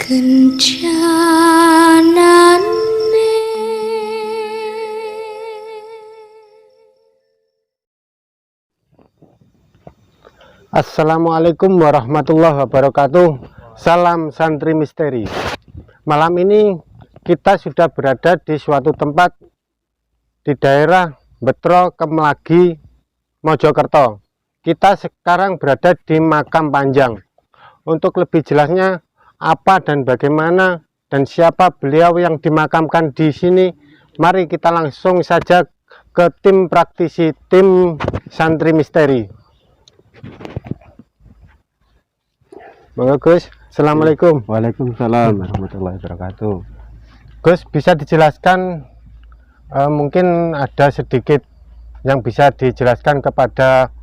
kencanane. Assalamualaikum warahmatullahi wabarakatuh. Salam santri misteri. Malam ini kita sudah berada di suatu tempat di daerah Betro Kemlagi, Mojokerto. Kita sekarang berada di Makam Panjang. Untuk lebih jelasnya apa dan bagaimana dan siapa beliau yang dimakamkan di sini, mari kita langsung saja ke tim praktisi, tim santri misteri. Monggo Gus. Assalamualaikum. Waalaikumsalam warahmatullahi wabarakatuh. Gus, bisa dijelaskan mungkin ada sedikit yang bisa dijelaskan kepada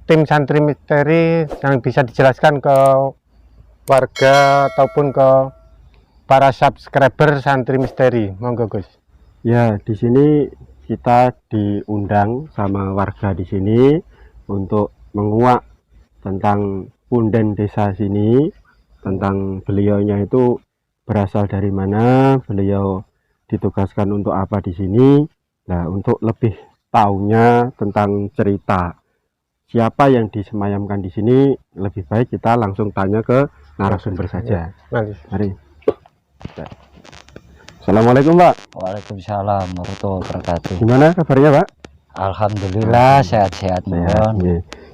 tim santri misteri, yang bisa dijelaskan ke warga ataupun ke para subscriber santri misteri. Monggo Gus. Ya, di sini kita diundang sama warga di sini untuk menguak tentang punden desa sini, tentang beliaunya itu berasal dari mana, beliau ditugaskan untuk apa di sini. Nah, untuk lebih tahunya tentang cerita siapa yang disemayamkan di sini, lebih baik kita langsung tanya ke narasumber saja. Mari. Assalamualaikum Pak. Waalaikumsalam warahmatullahi wabarakatuh. Gimana kabarnya Pak? Alhamdulillah sehat-sehat. Ya.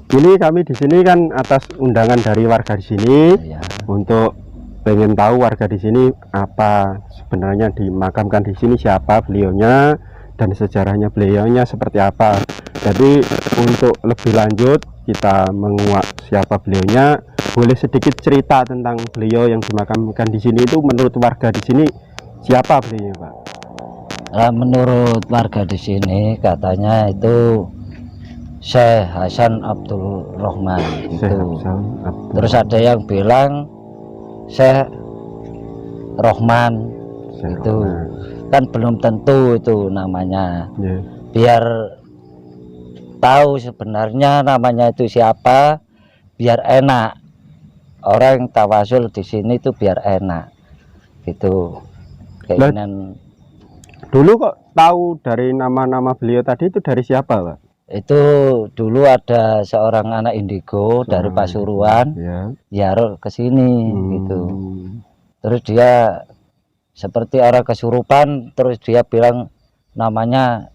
Ini kami di sini kan atas undangan dari warga di sini Ya. untuk pengen tahu warga di sini apa sebenarnya dimakamkan di sini, siapa beliaunya dan sejarahnya beliaunya seperti apa. Jadi untuk lebih lanjut kita menguak siapa beliaunya, boleh sedikit cerita tentang beliau yang dimakamkan di sini itu menurut warga di sini siapa beliaunya Pak? Nah, menurut warga di sini katanya itu Syekh Hasan Abdul Rahman gitu. Terus ada yang bilang Syekh Rohman itu kan belum tentu itu namanya. Biar tahu sebenarnya namanya itu siapa, biar enak orang tawasul di sini itu biar enak gitu. Keinginan dulu kok tahu dari nama-nama beliau tadi itu dari siapa Pak? Itu dulu ada seorang anak indigo dari Pasuruan ya ke sini gitu. Terus dia seperti orang kesurupan, terus dia bilang namanya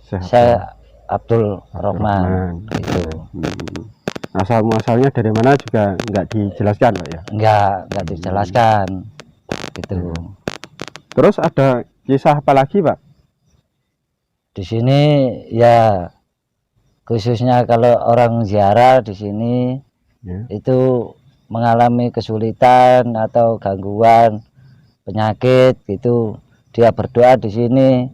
saya Abdul Rahman gitu. Asal muasalnya dari mana juga nggak dijelaskan Pak ya? Nggak dijelaskan gitu. Terus ada kisah apa lagi Pak? Di sini ya khususnya kalau orang ziarah di sini itu mengalami kesulitan atau gangguan penyakit gitu, dia berdoa di sini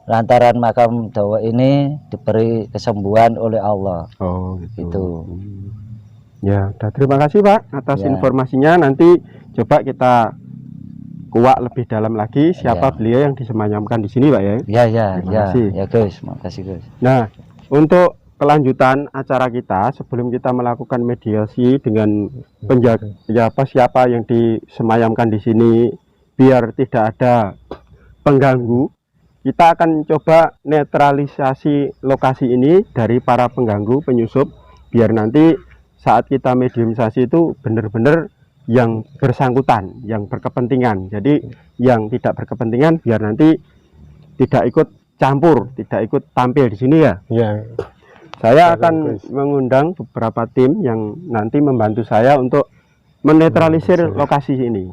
lantaran makam dawa ini diberi kesembuhan oleh Allah. Oh gitu. Ya, terima kasih Pak atas informasinya. Nanti coba kita kuak lebih dalam lagi siapa beliau yang disemayamkan di sini Pak ya. Ya Gus, makasih Gus. Nah, untuk kelanjutan acara kita sebelum kita melakukan mediasi dengan penjaga siapa yang disemayamkan di sini biar tidak ada pengganggu, kita akan coba netralisasi lokasi ini dari para pengganggu penyusup biar nanti saat kita mediumisasi itu benar-benar yang bersangkutan, yang berkepentingan. Jadi yang tidak berkepentingan biar nanti tidak ikut campur, tidak ikut tampil di sini ya. Saya akan mengundang beberapa tim yang nanti membantu saya untuk menetralisir lokasi ini.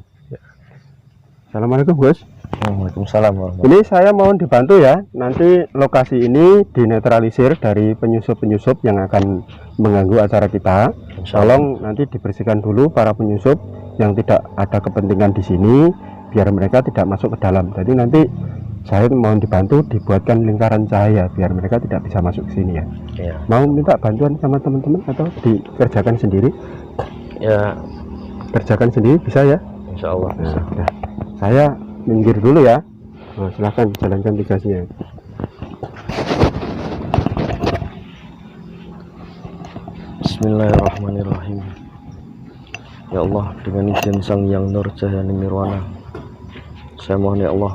Assalamualaikum Gus. Waalaikumsalam. Ini saya mohon dibantu ya. Nanti lokasi ini dinetralisir dari penyusup-penyusup yang akan mengganggu acara kita. Tolong nanti dibersihkan dulu para penyusup yang tidak ada kepentingan di sini, biar mereka tidak masuk ke dalam. Jadi nanti saya mohon dibantu dibuatkan lingkaran cahaya biar mereka tidak bisa masuk ke sini ya. Mau minta bantuan sama teman-teman atau dikerjakan sendiri? Ya, kerjakan sendiri bisa ya? Insya Allah. Nah, saya minggir dulu ya. Nah, silahkan jalankan tugasnya. Bismillahirrahmanirrahim. Ya Allah, dengan izin Sang Yang Nur Cahyani Nirwana, saya mohon ya Allah,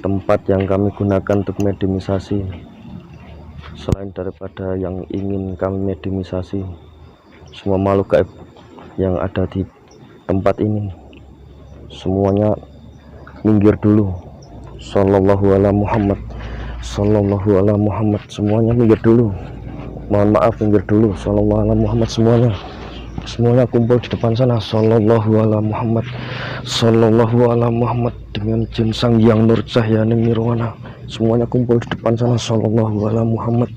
tempat yang kami gunakan untuk mediumisasi, selain daripada yang ingin kami mediumisasi, semua makhluk gaib yang ada di tempat ini semuanya minggir dulu. Sallallahu ala Muhammad, sallallahu ala Muhammad, semuanya minggir dulu. Mohon maaf, minggir dulu. Sallallahu ala Muhammad, semuanya kumpul di depan sana. Sallallahu ala Muhammad, sallallahu ala Muhammad, dengan jin Sang Yang Nur Cahyani Nirwana, semuanya kumpul di depan sana. Sallallahu ala Muhammad,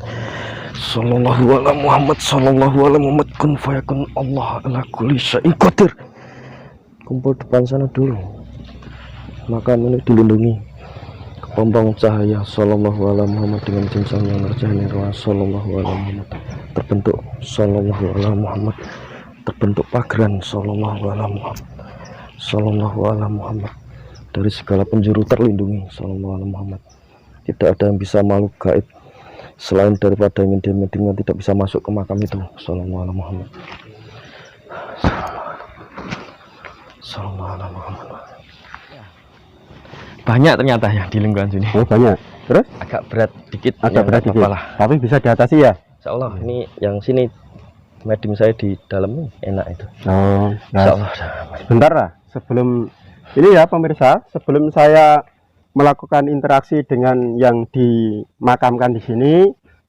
sallallahu ala Muhammad, sallallahu ala Muhammad, kun fayakun, Allah ala kulli syai'in qadir. Kumpul depan sana dulu. Makam ini dilindungi kepompong cahaya. Sallallahu ala Muhammad, dengan jin Sang Yang Nur Cahyani Nirwana. Sallallahu ala Muhammad, terbentuk. Sallallahu ala Muhammad, terbentuk pageran. Sallallahu ala Muhammad, sallallahu ala Muhammad, dari segala penjuru terlindungi. Sallallahu ala Muhammad, tidak ada yang bisa makhluk gaib selain daripada yang medium tidak bisa masuk ke makam itu. Sallallahu ala Muhammad, sallallahu ala Muhammad. Banyak ternyata ya di lingkungan sini. Oh, banyak. Terus Agak berat dikit, agak ya, berat nggak dikit, apa-apa lah. tapi bisa diatasi ya. Insya Allah ini yang sini medium saya di dalam ini enak itu. Oh, Insya nah, Allah. sebentar lah sebelum ini ya pemirsa, sebelum saya melakukan interaksi dengan yang dimakamkan di sini,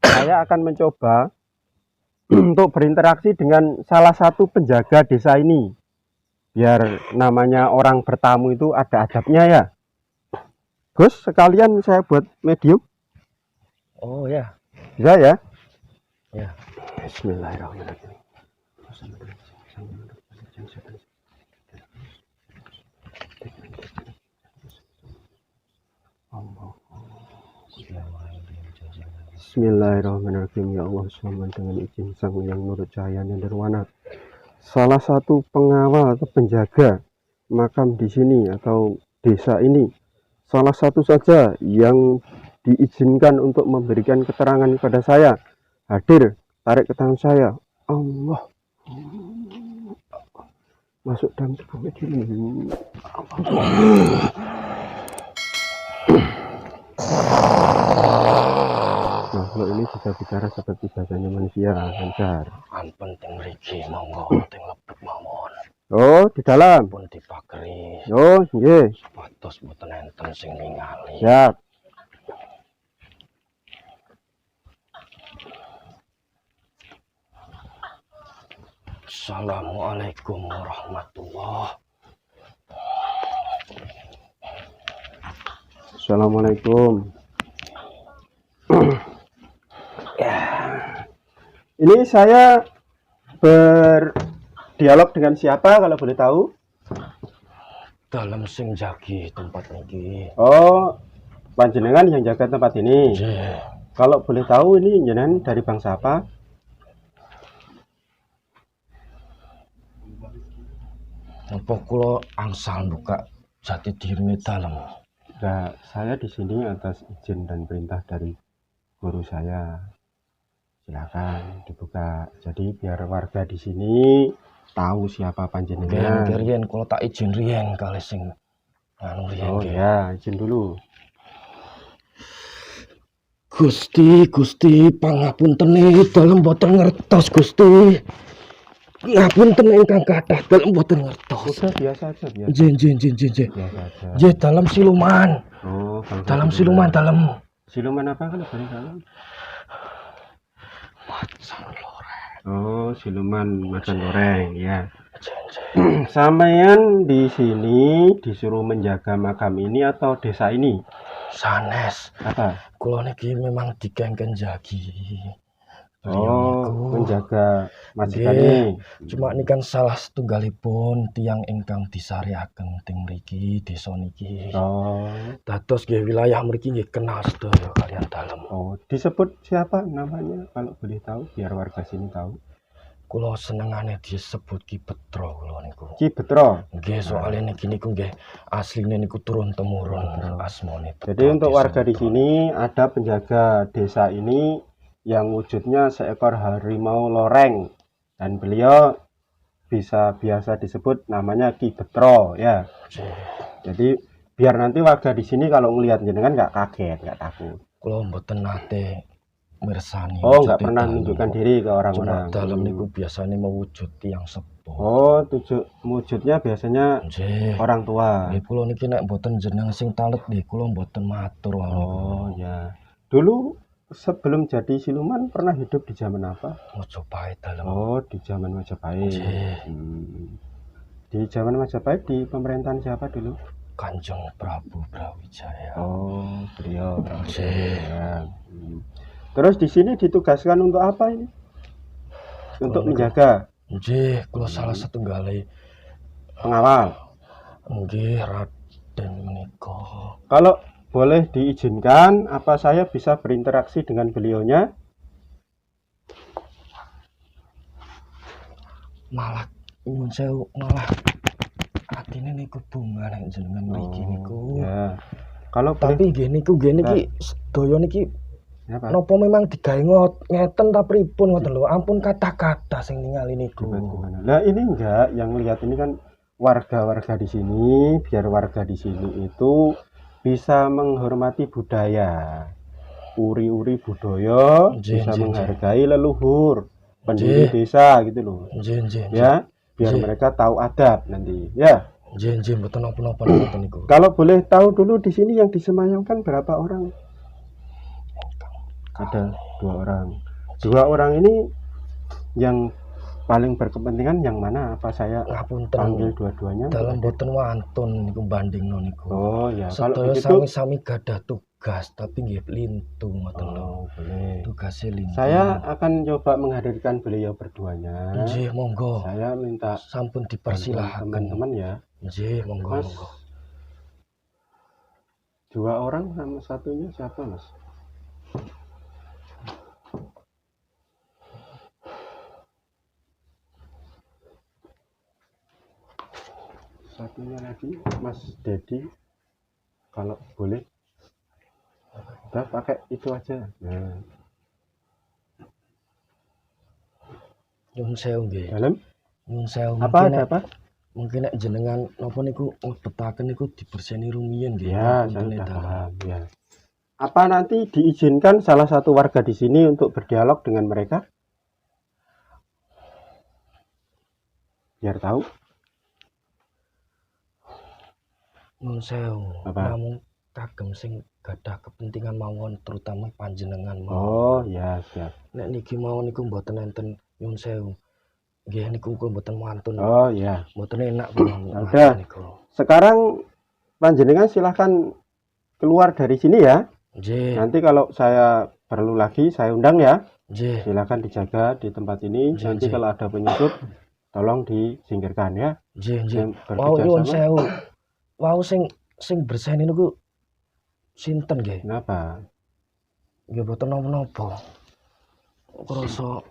saya akan mencoba untuk berinteraksi dengan salah satu penjaga desa ini, biar namanya orang bertamu itu ada adabnya ya. Gus, sekalian saya buat medium, Oh ya. bisa ya? Ya. Bismillahirrahmanirrahim. Bismillahirrahmanirrahim. Ya Allah, selamat dengan izin Sang Yang Nur Cahyani Nirwana, salah satu pengawal atau penjaga makam di sini atau desa ini, salah satu saja yang diizinkan untuk memberikan keterangan kepada saya, hadir, tarik ke tangan saya. Allah, masuk dalam tubuh medium. Nah, kalau ini bisa bicara seperti bahasanya manusia, lancar. An penting mriki monggo teng lebet mawon. Oh, di dalam. Pun dipageri. Oh, nggih. Patos mboten enten sing ningali. Siap. Assalamualaikum warahmatullahi. Assalamualaikum. Ini saya berdialog dengan siapa kalau boleh tahu? Dalam sing jagi tempat niki. Oh, panjenengan yang jaga tempat ini. Nggih. Kalau boleh tahu ini jenengan dari bangsa apa? Napa kula angsal buka jati diri dalem. Nah, saya di sini atas izin dan perintah dari guru saya. Silakan dibuka. Jadi biar warga di sini tahu siapa panjenengan. Nggih, riyen kula tak izin riyen kali sing anu riyen. Oh nggih. ya, izin dulu. Gusti, pangapuntene dalem boten ngertos Gusti. Ngapunten ingkang kathah dalem boten ngertos. Udah biasa aja, biasa. Nggih. Biasa aja. Nggih, dalam siluman. Oh, bangsa Dalam siluman dalam. Siluman apa kalau boleh tahu? Macan loreng. Oh, siluman macan goreng, ya. Nggih. Sampean di sini disuruh menjaga makam ini atau desa ini? Sanes. Apa? Kula niki memang dikengken jagi. Oh, menjaga majikan Nggih. ini. Cuma ini kan salah setunggalipun tiang ingkang disariaken teng mriki desa niki. Oh, Dados nggih wilayah mriki nggih kenal sedaya kalian dalem. oh, disebut siapa namanya kalau boleh tahu biar warga sini tahu. Kula senengane disebut Ki Betro kula niku. Ki Betro. Nggih, soalnya niki niku nggih asline niku turun temurun asmane. Jadi untuk warga di sini ada penjaga desa ini yang wujudnya seekor harimau loreng dan beliau bisa biasa disebut namanya Ki Betro ya. Nggih. Jadi biar nanti warga di sini kalau ngelihat jenengan nggak kaget, nggak takut. Kula mboten nate mirsani. Oh, nggak wujude pernah dalem menunjukkan kok. diri ke Cuma orang-orang. dalem niku biasanya mewujud tiyang sepuh. Oh, wujudnya biasanya Nggih. orang tua. Nggih kula niki nek mboten jenengan sing talet nggih kula mboten matur wau niku. Oh ya. Dulu sebelum jadi siluman pernah hidup di zaman apa? Majapahit dalem. Oh, di zaman Majapahit. Nggih. Di zaman Majapahit di pemerintahan siapa dulu? Kanjeng Prabu Brawijaya. Oh, beliau. Nggih. Ya. Terus di sini ditugaskan untuk apa ini? Untuk Kalau niku- menjaga Nggih, kula salah setunggale pengawal. nggih Raden menika. Kalau boleh diizinkan, apa saya bisa berinteraksi dengan beliaunya? Malah nyuwun sewu malah atine niku bunga nek jenengan mriki niku. Ya. Kalau boleh, Tapi nggih niku niki sedaya niki apa? napa memang digawe ngeten ta pripun ngoten lho. Ampun kata-kata sing ningali niku. Gimana? Nah ini enggak, yang lihat ini kan warga-warga di sini, biar warga di sini itu bisa menghormati budaya, uri-uri budaya, Nggih, bisa nggih, menghargai leluhur, pendiri Nggih. desa gitu loh, Nggih, nggih. ya, biar Nggih. mereka tahu adab nanti, ya. Nggih, nggih mboten napa-napa ngoten niku. Kalau boleh tahu dulu di sini yang disemayamkan berapa orang? Ada 2 orang. 2 orang ini yang paling berkepentingan yang mana? Apa saya Ngapunten. panggil dua-duanya? Dalam boten wantun niku bandingno niku. Oh ya, kalau Sedaya begitu sami-sami gadah tugas tapi nggih lintu ngoten lho. oh, boleh. Tugasnya lintu. Saya akan coba menghadirkan beliau berduanya. Nggih, monggo. Saya minta Sampun bantuan dipersilahkan. teman-teman ya. Nggih, monggo, Mas, monggo. 2 orang sama satunya siapa, Mas? Satunya lagi Mas Dedi, kalau boleh kita pakai itu aja. Nah, Nyuwun sewu nggih. dalam Nyuwun sewu. apa ada apa? Mungkin nek jenengan napa niku ngebetaken niku dibersihani rumiyin nggih. Ya, saya Ngapunten, sudah Dalam. paham ya. Apa nanti diizinkan salah satu warga di sini untuk berdialog dengan mereka? Biar tahu. Nyuwun sewu. Apa? Namung kagem sing gadah kepentingan mawon terutama panjenengan mawon. Oh ya, siap. Nek niki mawon niku mboten enten nyuwun sewu. Nggih niku kula mboten mantun. Oh ya. Mboten enak kula Udah. niku. Sekarang panjenengan silahkan keluar dari sini ya. Nggih, Nanti kalau saya perlu lagi saya undang ya. nggih. Silahkan dijaga di tempat ini. Nggih, Nanti nggih. kalau ada penyusup tolong disingkirkan ya. Nggih, nggih. Yang Wau bekerja nyuwun sama. sewu. Wau sing berseni niku sinten nggih? Kenapa? Nggih mboten napa-napa. Krasa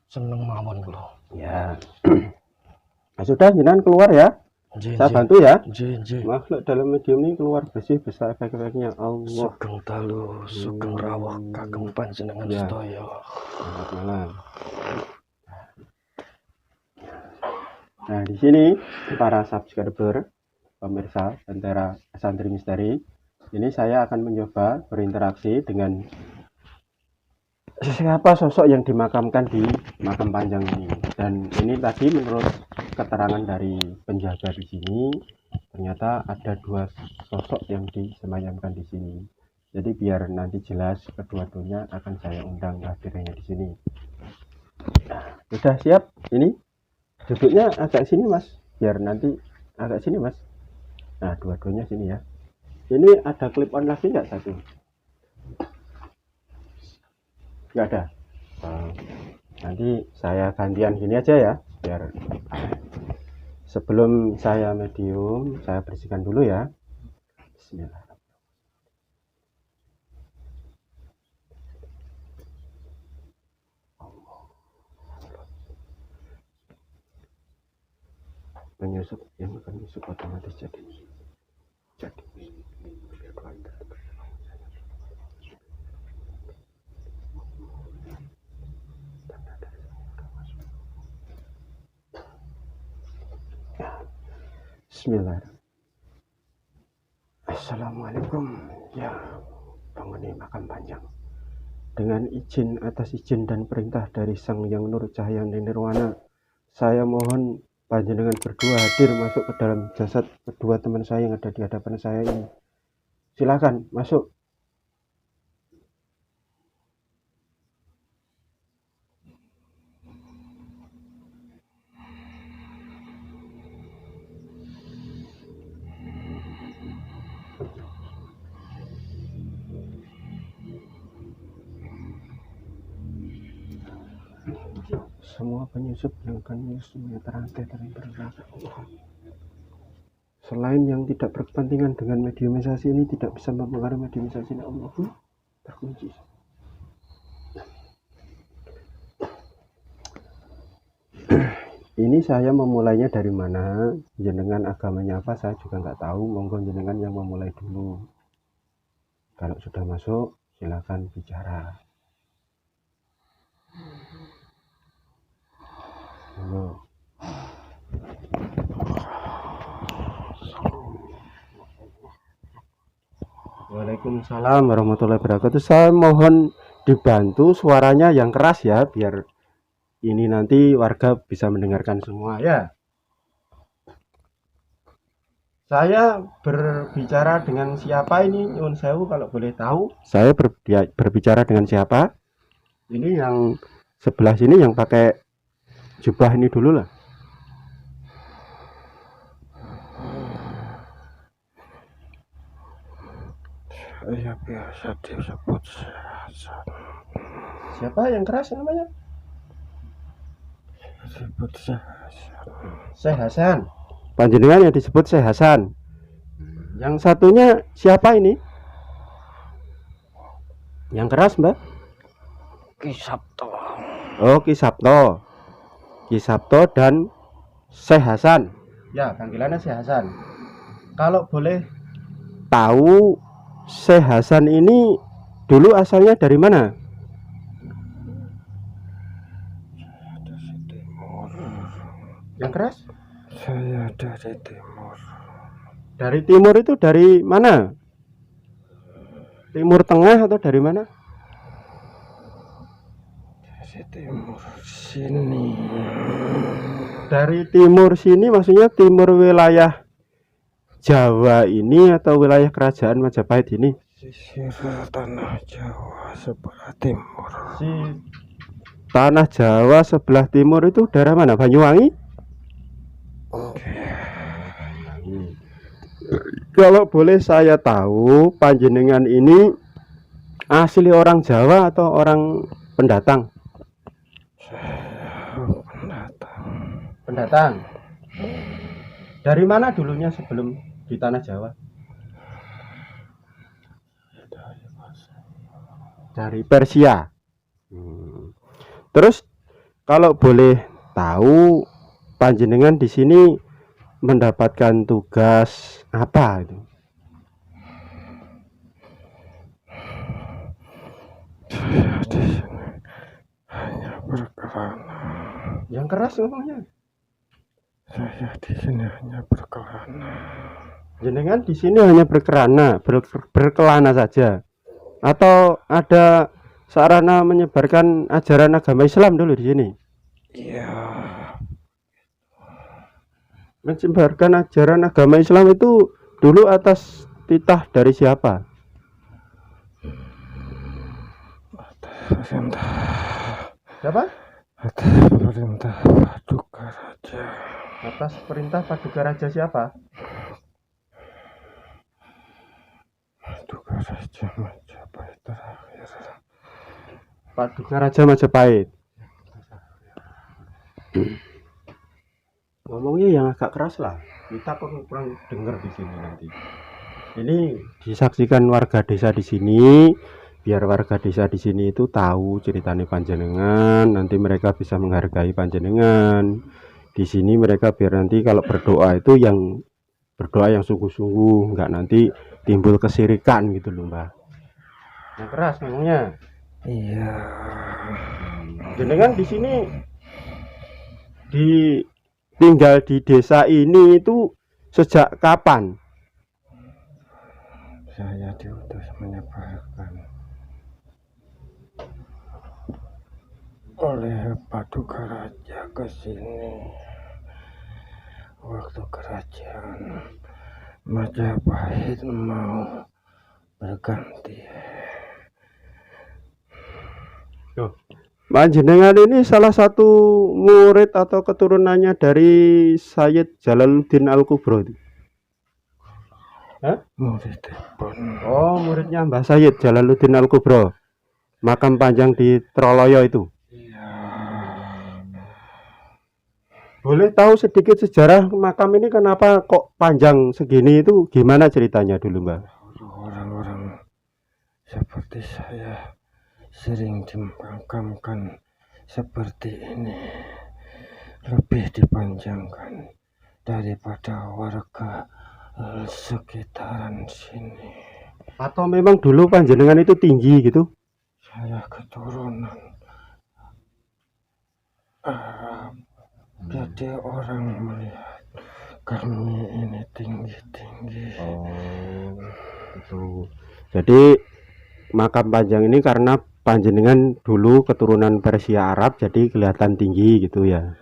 seneng mawon kula. Ya. Nah, sudah jenengan keluar ya. Nggih, Saya nggih. bantu ya. Nggih, nggih. Makhluk dalam medium ini keluar bersih besar efek-efeknya Allah. Sugeng dalu, sugeng rawuh kagem panjenengan Ya. sedaya. Selamat malam. Nah, di sini para subscriber, pemirsa Lentera Santri Misteri, ini saya akan mencoba berinteraksi dengan siapa sosok yang dimakamkan di makam panjang ini. Dan ini tadi menurut keterangan dari penjaga di sini, ternyata ada 2 sosok yang disemayamkan di sini. Jadi biar nanti jelas kedua-duanya akan saya undang hadirnya di sini. Nah, sudah siap? Ini duduknya agak sini Mas, biar nanti agak sini Mas. Nah, dua-duanya sini ya. Ini ada clip on lagi nggak satu? Nggak ada. Nanti saya gantian gini aja ya, biar sebelum saya medium, saya bersihkan dulu ya. Bismillah. Penyusup yang akan menyusup otomatis jadi Bismillah. Assalamualaikum. Ya, penghuni makam panjang. Dengan izin atas izin dan perintah dari Sang Yang Nur Cahaya Nirwana, saya mohon panjenengan berdua hadir masuk ke dalam jasad kedua teman saya yang ada di hadapan saya ini. Silakan masuk. Semua penyusup yang akan menyusup terangkai dan bergerak. Selain yang tidak berkepentingan dengan mediumisasi ini tidak bisa mempengaruhi mediumisasi ini. Allah terkunci. Ini saya memulainya dari mana, jenengan agamanya apa saya juga nggak tahu. Monggo jenengan yang memulai dulu. Kalau sudah masuk silakan bicara. Halo. Waalaikumsalam warahmatullahi wabarakatuh. Saya mohon dibantu suaranya yang keras ya, biar ini nanti warga bisa mendengarkan semua ya. Saya berbicara dengan siapa ini, nyuwun sewu kalau boleh tahu. Saya berbicara dengan siapa? Ini yang sebelah sini yang pakai jubah ini dulu lah. Saya biasa disebut Syekh Hasan. Siapa yang keras namanya? Disebut Syekh Hasan. Syekh Hasan. Panjenengan yang disebut Syekh Hasan. Yang satunya siapa ini? Yang keras, Mbak? Ki Sabto. Oh, Ki Sabto. Ki Sabto dan Syekh Hasan. Ya, panggilannya Syekh Hasan. Kalau boleh tahu, Syekh Hasan ini dulu asalnya dari mana? Dari timur. Yang keras? Saya dari timur. Dari timur itu dari mana? Timur Tengah atau dari mana? Dari timur sini. Dari timur sini maksudnya timur wilayah Jawa ini atau wilayah kerajaan Majapahit ini? Sisir tanah Jawa sebelah timur. Tanah Jawa sebelah timur itu daerah mana? Banyuwangi? Oke. Kalau boleh saya tahu, panjenengan ini asli orang Jawa atau orang pendatang? Pendatang. Pendatang. Dari mana dulunya sebelum di tanah Jawa? Dari Persia. Terus kalau boleh tahu, panjenengan di sini mendapatkan tugas apa itu? Saya di sini hanya berkelana. Yang keras ngomongnya. Saya di sini hanya berkelana. Jenengan di sini hanya berkelana saja, atau ada sarana menyebarkan ajaran agama Islam dulu di sini? Iya. Menyebarkan ajaran agama Islam itu dulu atas titah dari siapa? Atas perintah. Siapa? Atas perintah Paduka Raja. Atas perintah Paduka Raja siapa? Paduka Raja Majapahit terakhir. Paduka Raja Majapahit. Ngomongnya yang agak keras lah. Kita kurang dengar di sini nanti. Ini disaksikan warga desa di sini, biar warga desa di sini itu tahu ceritanya panjenengan. Nanti mereka bisa menghargai panjenengan. Di sini mereka biar nanti kalau berdoa itu yang berdoa yang sungguh-sungguh, nggak nanti timbul kesirikan gitu loh, Mbak. Yang keras ngomongnya. Iya. Jenengan di sini tinggal di desa ini itu Sejak kapan? Saya diutus menyebarkan oleh Paduka Raja ke sini waktu kerajaan Majapahit mau berganti. Panjenengan ini salah satu murid atau keturunannya dari Sayyid Jalaluddin Al-Kubro. Murid pun Oh, muridnya Mbah Sayyid Jalaluddin Al-Kubro. Makam panjang di Troloyo itu. Boleh tahu sedikit sejarah makam ini kenapa kok panjang segini itu? Gimana ceritanya dulu, Mbak? orang-orang seperti saya sering dimakamkan seperti ini, lebih dipanjangkan daripada warga sekitaran sini. Atau memang dulu panjenengan itu tinggi gitu? Saya keturunan Arab, jadi orang melihat kami ini tinggi-tinggi. Oh, itu. Jadi makam panjang ini karena panjenengan dulu keturunan Persia Arab, jadi kelihatan tinggi gitu ya.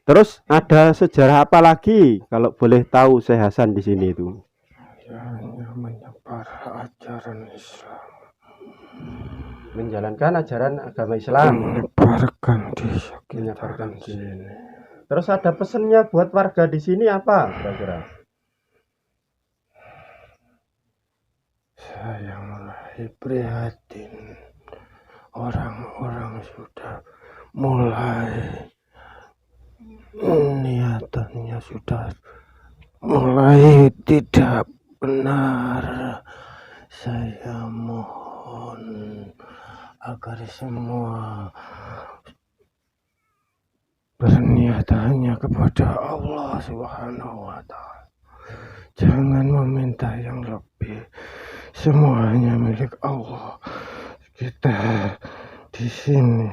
Terus ada sejarah apa lagi kalau boleh tahu Syekh Hasan di sini itu? Saya hanya menyebar ajaran Islam, Menjalankan ajaran agama Islam. menyebarkan di sekitaran sini. Terus ada pesannya buat warga di sini apa kira-kira? Saya mulai prihatin, orang-orang sudah mulai niatannya sudah mulai tidak benar. Saya mohon agar semua berniat hanya kepada Allah Subhanahu wa Ta'ala. Jangan meminta yang lebih. Semuanya milik Allah. Kita di sini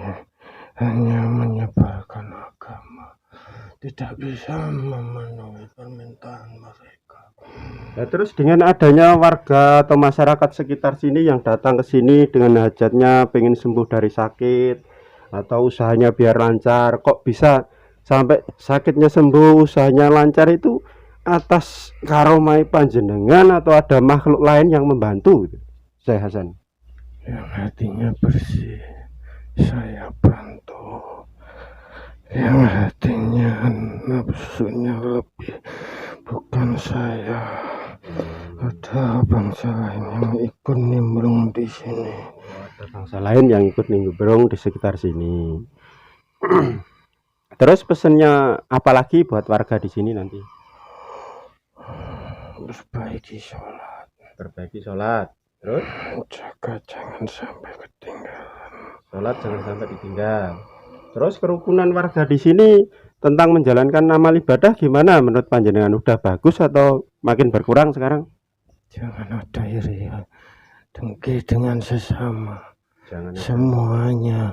hanya menyebarkan agama, tidak bisa memenuhi permintaan mereka. Ya, terus dengan adanya warga atau masyarakat sekitar sini yang datang ke sini dengan hajatnya pengen sembuh dari sakit atau usahanya biar lancar, kok bisa sampai sakitnya sembuh, usahanya lancar itu atas karomai panjenengan atau ada makhluk lain yang membantu? Syekh Hasan. Yang hatinya bersih saya bantu, yang hatinya nafsunya lebih bukan saya. Ada bangsa lain yang ikut nimbrung di sini. Ada bangsa lain yang ikut nimbrung di sekitar sini. Terus pesannya apa lagi buat warga di sini nanti? Perbaiki sholat, Perbaiki sholat. Terus jaga jangan sampai ketinggalan. sholat jangan sampai ditinggal. Terus kerukunan warga di sini tentang menjalankan amal ibadah gimana menurut panjenengan? Udah bagus atau makin berkurang sekarang? Jangan ada iri dengki dengan sesama. Jangan. Semuanya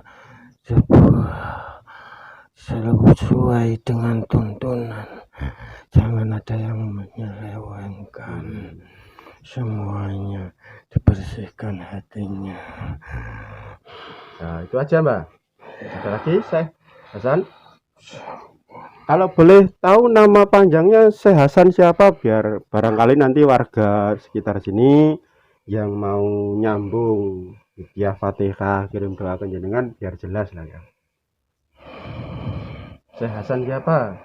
sesuai dengan tuntunan. Jangan ada yang menyelewengkan. Semuanya dibersihkan hatinya. Nah, itu aja, Mbak. Ada lagi, Syekh Hasan? Kalau boleh tahu nama panjangnya Syekh Hasan siapa, biar barangkali nanti warga sekitar sini yang mau nyambung ya Fatihah kirim doa ke jenengan biar jelas lah ya. Syekh Hasan siapa?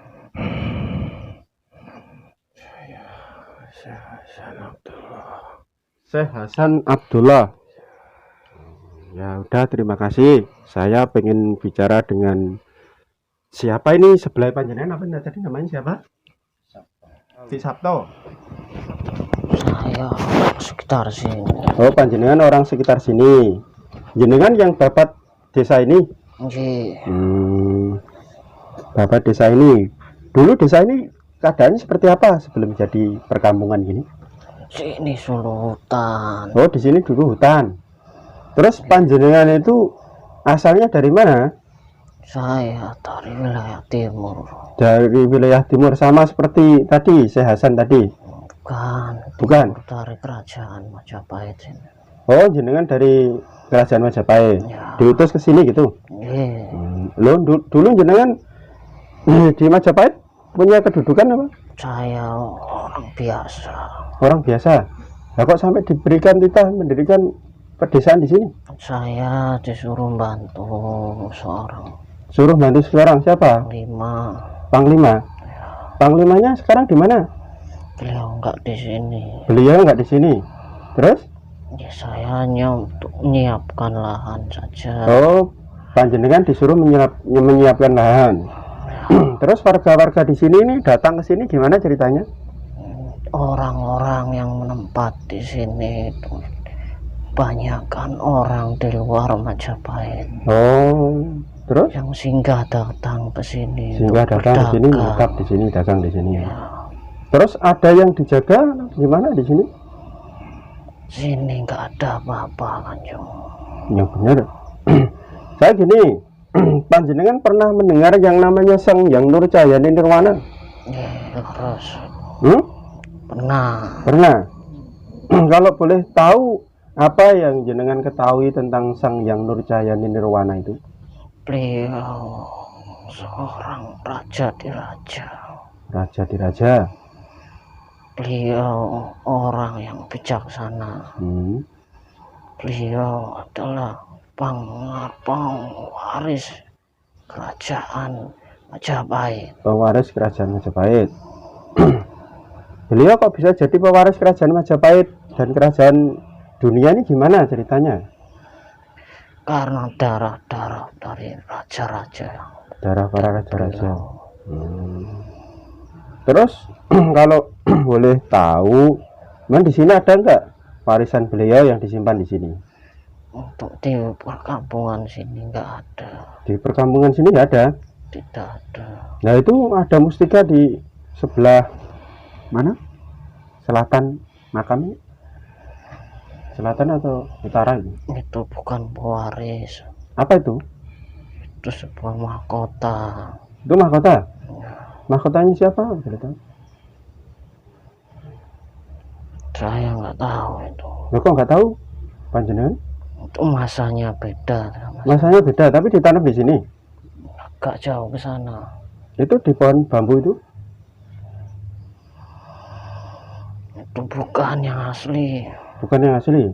Syekh Hasan Abdullah. Syekh Hasan Abdullah. Ya udah, terima kasih. Saya pengen bicara dengan siapa ini sebelah panjenengan, apa tadi namanya siapa? Si Sabto. Saya sekitar sini. Oh, panjenengan orang sekitar sini. Jenengan yang bapak desa ini? Nggih. Bapak desa ini. Dulu desa ini keadaannya seperti apa sebelum jadi perkampungan gini? Sini Solo hutan. Oh, di sini dulu hutan. Terus panjenengan itu asalnya dari mana? Saya dari wilayah timur. Dari wilayah timur, sama seperti tadi Syekh Hasan tadi. Bukan. Dari kerajaan Majapahit sini. Oh, jenengan dari kerajaan Majapahit. Ya. Diutus ke sini gitu. Iya. Lo dulu jenengan di Majapahit punya kedudukan apa? Saya orang biasa. Orang biasa. Lah kok sampai diberikan titah mendirikan pedesaan di sini? Saya disuruh bantu seorang Suruh bantu sekarang siapa? panglima. Panglima. Panglimanya sekarang di mana? Beliau nggak di sini. Beliau nggak di sini. Terus? Ya, saya hanya untuk menyiapkan lahan saja. Oh, panjenengan disuruh menyiapkan lahan. Terus warga-warga di sini nih datang ke sini gimana ceritanya? Orang-orang yang menempat di sini itu banyakkan orang di luar Majapahit. Oh, terus? Yang singgah datang ke sini. Sehingga untuk datang ke sini, berdagang. menetap di sini, dagang di sini. Ya, Terus ada yang dijaga gimana di sini? sini nggak ada apa-apa, Kanjeng. Yang benar. Saya gini, panjenengan pernah mendengar yang namanya Sang Hyang Nurcahyani Nirwana? Ya, terus Hmm? pernah. Pernah. Kalau boleh tahu apa yang jenengan ketahui tentang Sang Hyang Nurcahyani Nirwana itu? Beliau seorang raja di raja. Raja di raja. Beliau orang yang bijaksana. Beliau adalah pengwaris kerajaan Majapahit. Pewaris kerajaan Majapahit. Beliau kok bisa jadi pewaris kerajaan Majapahit dan kerajaan dunia ini gimana ceritanya? Karena darah-darah dari raja-raja. Darah para raja-raja. Terus kalau boleh tahu, memang di sini ada nggak warisan beliau yang disimpan di sini? Untuk di perkampungan sini nggak ada. Di perkampungan sini nggak ada. Tidak ada. Nah itu ada mustika di sebelah mana? Selatan makamnya? Selatan atau utara ini? Itu bukan pewaris. Apa itu? Itu sebuah mahkota. Itu mahkota? Mahkotanya siapa? Boleh tahu? Saya nggak tahu itu. Loh, kok nggak tahu? Panjenengan? Itu masanya beda. Masanya beda, tapi ditanam di sini. Agak jauh ke sana. Itu di pohon bambu itu? Itu bukan yang asli. Bukan yang asli.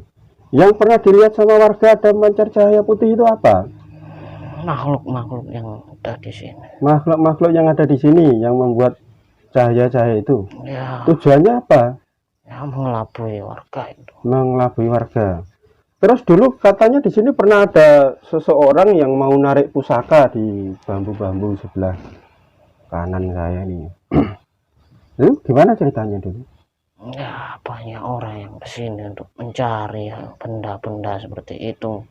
Yang pernah dilihat sama warga ada memancar cahaya putih itu apa? Makhluk-makhluk yang ada di sini. Makhluk-makhluk yang ada di sini yang membuat cahaya-cahaya itu. Ya, Tujuannya apa? ya mengelabui warga itu. Mengelabui warga. Terus dulu katanya di sini pernah ada seseorang yang mau narik pusaka di bambu-bambu sebelah kanan saya ini. Itu gimana ceritanya dulu? Ya, banyak orang yang kesini untuk mencari benda-benda seperti itu.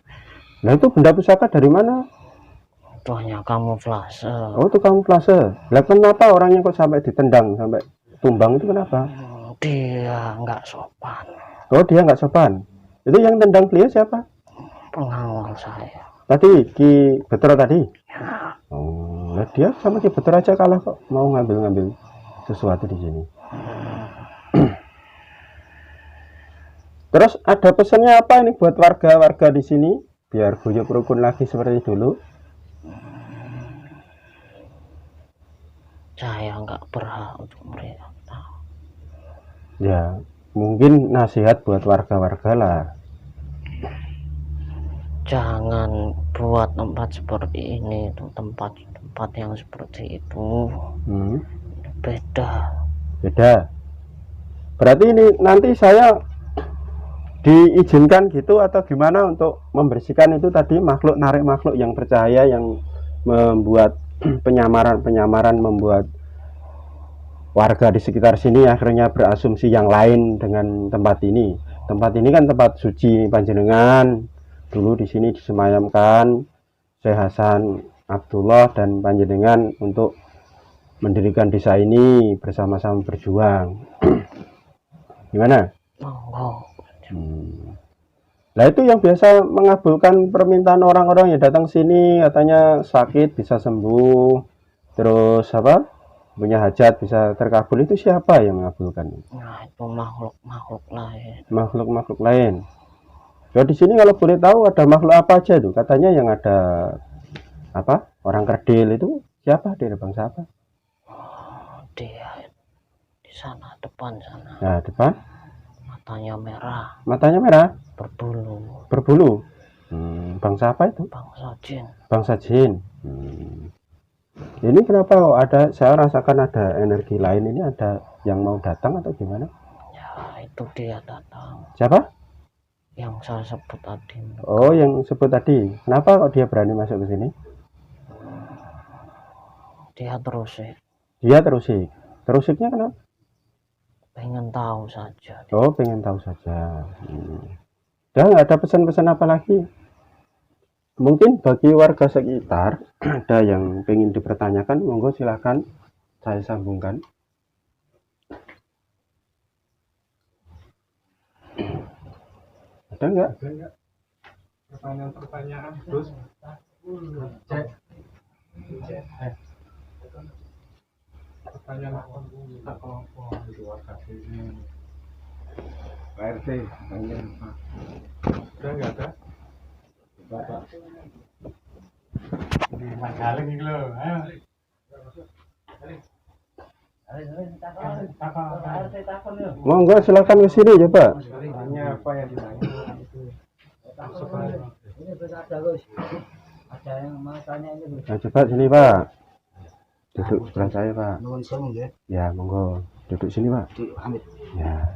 Nah itu benda pusaka dari mana? Itu hanya kamuflase. Oh itu kamuflase. Lah kenapa orangnya kok sampai ditendang sampai tumbang itu kenapa? Dia nggak sopan. Oh dia nggak sopan. Itu yang tendang beliau siapa? Pengawal saya. Tadi Ki Betro tadi. Ya, Oh, lah dia sama Ki Betro aja kalah kok mau ngambil-ngambil sesuatu di sini. Terus ada pesannya apa ini buat warga-warga di sini biar guyup rukun lagi seperti dulu? saya nggak berhak untuk mereka. Ya, mungkin nasihat buat warga-warga lah. Jangan buat tempat seperti ini, itu tempat-tempat yang seperti itu beda. Beda. Berarti ini nanti saya diizinkan gitu atau gimana untuk membersihkan itu tadi makhluk, narik makhluk yang bercahaya yang membuat penyamaran membuat warga di sekitar sini akhirnya berasumsi yang lain dengan tempat ini. Tempat ini kan tempat suci panjenengan. Dulu di sini disemayamkan Syekh Hasan Abdullah dan panjenengan untuk mendirikan desa ini bersama-sama berjuang. Gimana? Monggo. Nah itu yang biasa mengabulkan permintaan orang-orang yang datang sini, katanya sakit bisa sembuh, terus apa punya hajat bisa terkabul, itu siapa yang mengabulkan? Nah, itu makhluk-makhluk lain. Makhluk-makhluk lain. Ya di sini kalau boleh tahu ada makhluk apa aja tuh? Katanya yang ada apa? Orang kerdil itu siapa? Dari bangsa apa? Dia di sana depan sana. Nah, depan Matanya merah, matanya merah, berbulu, berbulu. Bangsa apa itu? bangsa jin. Bangsa jin. Ini kenapa kok ada, saya rasakan ada energi lain, ini ada yang mau datang atau gimana? Ya, itu dia datang. Siapa? Yang saya sebut tadi. Oh, yang sebut tadi. Kenapa kok dia berani masuk ke sini? Dia terusik. Dia terusik. Terusiknya kenapa? Pengen tahu saja. Oh, pengen tahu saja. Udah nggak ada pesan-pesan apa lagi? Mungkin bagi warga sekitar ada yang pengen dipertanyakan, monggo silakan saya sambungkan. Ada nggak? Pertanyaan-pertanyaan terus cek. Pertanyaan apa di warga sini? Pak RT, pertanyaan apa? Udah nggak ada? Bapak. Ini masalah nih lo, ayo. Monggo silakan ke sini coba. Tanya apa yang ditanya? Nah, coba sini Pak. Duduk sebelah saya Pak. Ya, monggo. Duduk sini Pak. Ya.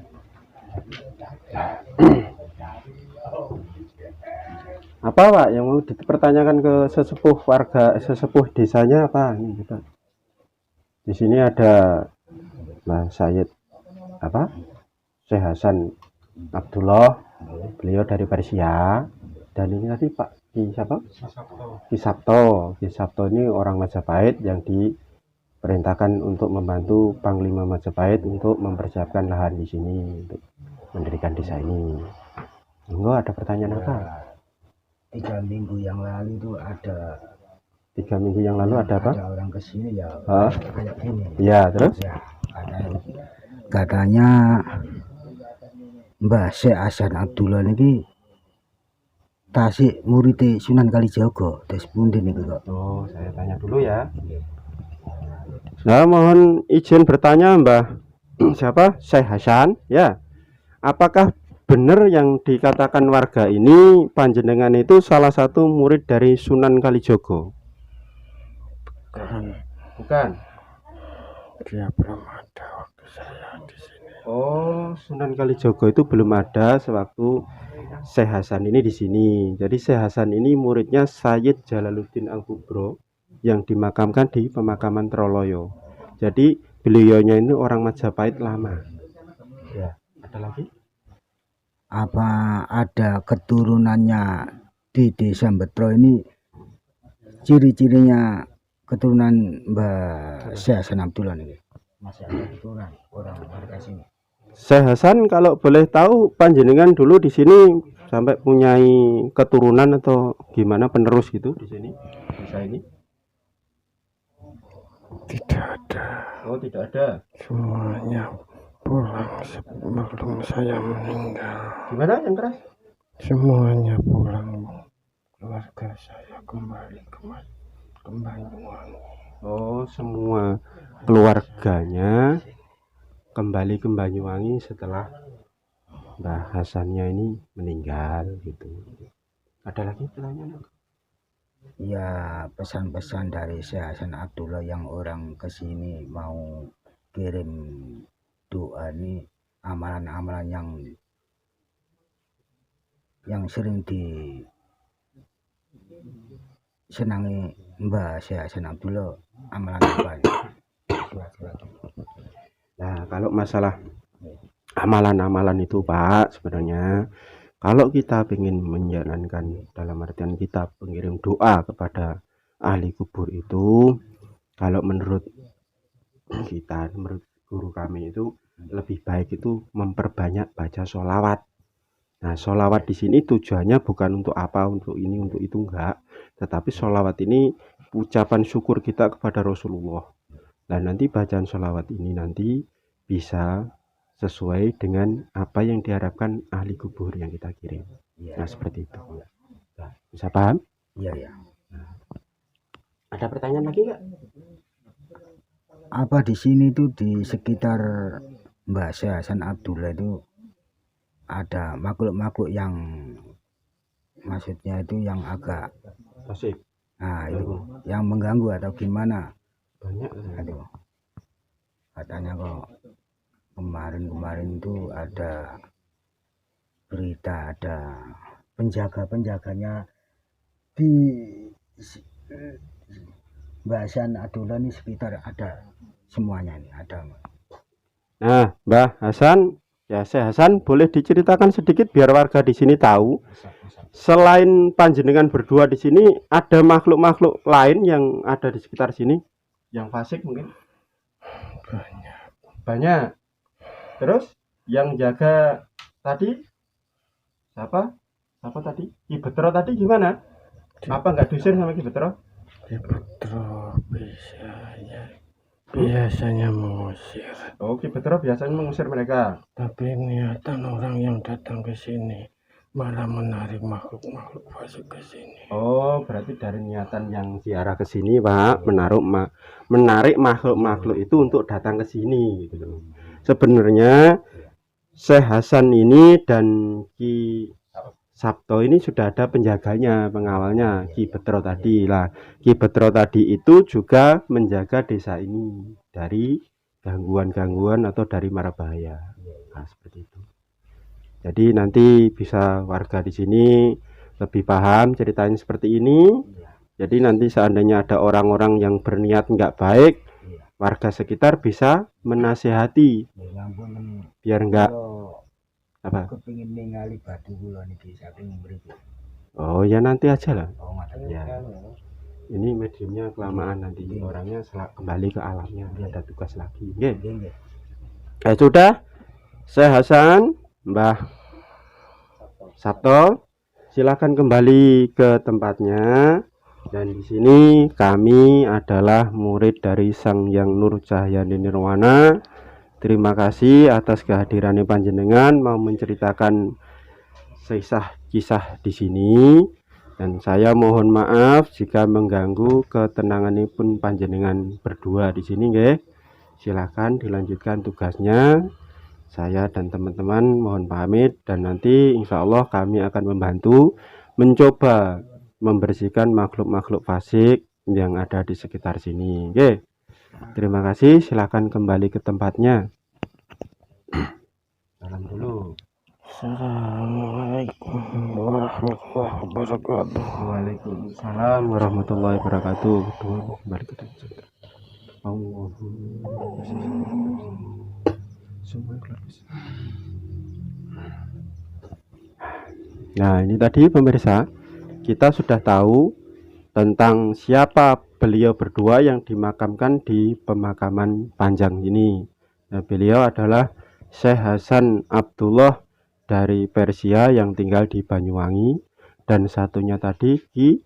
Apa Pak yang mau dipertanyakan ke sesepuh warga, sesepuh desanya apa? Ini coba. Di sini ada Mas Said apa? Syekh Hasan Abdullah, beliau dari Persia. Dan ini tadi Pak Ki siapa? Ki Sabto. Ki Sabto ini orang Majapahit yang diperintahkan untuk membantu Panglima Majapahit untuk mempersiapkan lahan di sini untuk mendirikan desa ini. Enggak ada pertanyaan apa? 3 minggu yang lalu itu ada 3 minggu yang lalu ada apa? ada orang kesini ya Hah? kayak gini Ya, terus? ya, katanya Mbah Syekh Hasan Abdullah ini tasik murid Sunan Kalijaga tes pundi niku kok. Oh, saya tanya dulu ya. Nah, mohon izin bertanya Mbah siapa? Syekh Hasan, ya. Apakah benar yang dikatakan warga ini panjenengan itu salah satu murid dari Sunan Kalijaga? Bukan. Dia belum ada waktu saya di sini. Oh, Sunan Kalijaga itu belum ada sewaktu Syekh Hasan ini di sini. Jadi Syekh Hasan ini muridnya Sayyid Jalaluddin Al-Kubro yang dimakamkan di pemakaman Troloyo. Jadi beliaunya ini orang Majapahit lama. Ya, ada lagi? Apa ada keturunannya di desa Betro ini, ciri-cirinya keturunan Mbah Syekh Hasan Abdullah ini? Masih ada keturunan orang warga sini. Syekh Hasan kalau boleh tahu panjenengan dulu di sini sampai punyai keturunan atau gimana penerus gitu di sini? Desa ini? Tidak ada. Oh, tidak ada. Semuanya pulang sebelum saya meninggal. Gimana yang keras? Semuanya pulang. Keluarga saya kembali ke Banyuwangi. Oh, semua keluarganya kembali ke Banyuwangi setelah Mbah Hasannya ini meninggal gitu. Ada lagi pertanyaan? Ya, pesan-pesan dari Syekh Hasan Abdullah yang orang kesini mau kirim doa ini, amalan-amalan yang sering disenangi Mbah Syekh Hasan Abdullah, amalan apa ini? Nah, kalau masalah amalan-amalan itu Pak, sebenarnya kalau kita ingin menjalankan, dalam artian kita mengirim doa kepada ahli kubur itu, kalau menurut kita, menurut guru kami itu lebih baik itu memperbanyak baca sholawat. Nah, sholawat di sini tujuannya bukan untuk apa, untuk ini, untuk itu, enggak. Tetapi sholawat ini ucapan syukur kita kepada Rasulullah. Dan nanti bacaan sholawat ini nanti bisa sesuai dengan apa yang diharapkan ahli kubur yang kita kirim. Nah, seperti itu. Bisa paham? Iya, ya. Ada pertanyaan lagi enggak? Apa di sini tuh di sekitar Mbah Syekh Hasan Abdullah itu ada makhluk-makhluk yang maksudnya itu yang agak Asik. itu yang mengganggu atau gimana? Banyak. Aduh, katanya kok kemarin itu ada berita ada penjaga-penjaganya di Mbah Hasan Abdullah ini sekitar ada semuanya ini ada. Nah, Mbah Hasan, ya Syekh Hasan boleh diceritakan sedikit biar warga di sini tahu. Selain panjenengan berdua di sini, ada makhluk-makhluk lain yang ada di sekitar sini? Yang fasik mungkin? Banyak. Terus yang jaga tadi siapa? Siapa tadi? Ki Betro tadi gimana? Apa nggak diusir sama Ki Betro? Betro biasanya mengusir, Oh, Ki Betro biasanya mengusir mereka. tapi niatan orang yang datang ke sini malah menarik makhluk-makhluk fasik ke sini. Oh, berarti dari niatan yang ziarah ke sini, Pak, menarik makhluk-makhluk itu untuk datang ke sini gitu loh. Sebenarnya Syekh Hasan ini dan Ki Sabto ini sudah ada penjaganya, pengawalnya, Ki Betro tadi lah. Ki Betro tadi itu juga menjaga desa ini dari gangguan-gangguan atau dari mara bahaya. Nah, seperti itu. Jadi nanti bisa warga di sini lebih paham ceritanya seperti ini. Jadi nanti seandainya ada orang-orang yang berniat nggak baik, warga sekitar bisa menasehati biar nggak apa. Kepingin ningali batu kula niki saking mriki. Oh ya nanti aja lah. Oh, ngoten Ya. Ini mediumnya kelamaan nanti orangnya kembali ke alamnya, ada tugas lagi. Oke. Sudah. Syekh Hasan, Mbah Sabto, silakan kembali ke tempatnya. Dan di sini kami adalah murid dari Sang Hyang Nur Cahyani Nirwana. Terima kasih atas kehadirannya panjenengan mau menceritakan kisah di sini. Dan saya mohon maaf jika mengganggu ketenangan pun panjenengan berdua di sini, nggih. Silakan dilanjutkan tugasnya. Saya dan teman-teman mohon pamit dan nanti insya Allah kami akan membantu mencoba membersihkan makhluk-makhluk fasik yang ada di sekitar sini. Oke. Terima kasih. Silakan kembali ke tempatnya. Salam dulu. Assalamualaikum warahmatullahi wabarakatuh. Waalaikumsalam warahmatullahi wabarakatuh. Kembali ke tempat. Nah, ini tadi pemirsa, kita sudah tahu tentang siapa beliau berdua yang dimakamkan di pemakaman Panjang ini. Nah, beliau adalah Syekh Hasan Abdullah dari Persia yang tinggal di Banyuwangi, dan satunya tadi Ki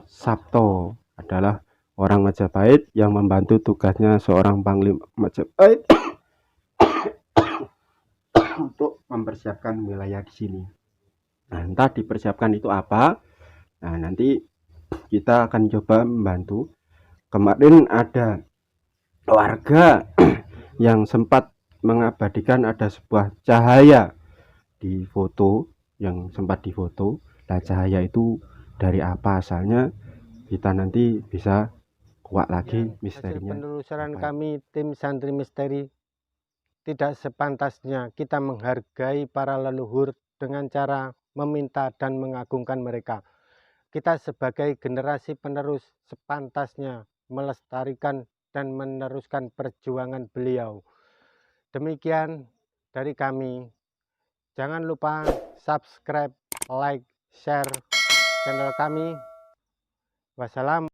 Sabto adalah orang Majapahit yang membantu tugasnya seorang panglima Majapahit untuk mempersiapkan wilayah di sini. Nah, entah dipersiapkan itu apa. Nah, nanti kita akan coba membantu. Kemarin ada warga yang sempat mengabadikan ada sebuah cahaya di foto yang sempat difoto. Nah, cahaya itu dari apa asalnya? Kita nanti bisa kuak lagi misterinya. Penelusuran kami tim Santri Misteri, tidak sepantasnya kita menghargai para leluhur dengan cara meminta dan mengagungkan mereka. Kita sebagai generasi penerus sepantasnya melestarikan dan meneruskan perjuangan beliau. Demikian dari kami. Jangan lupa subscribe, like, share channel kami. Wassalam.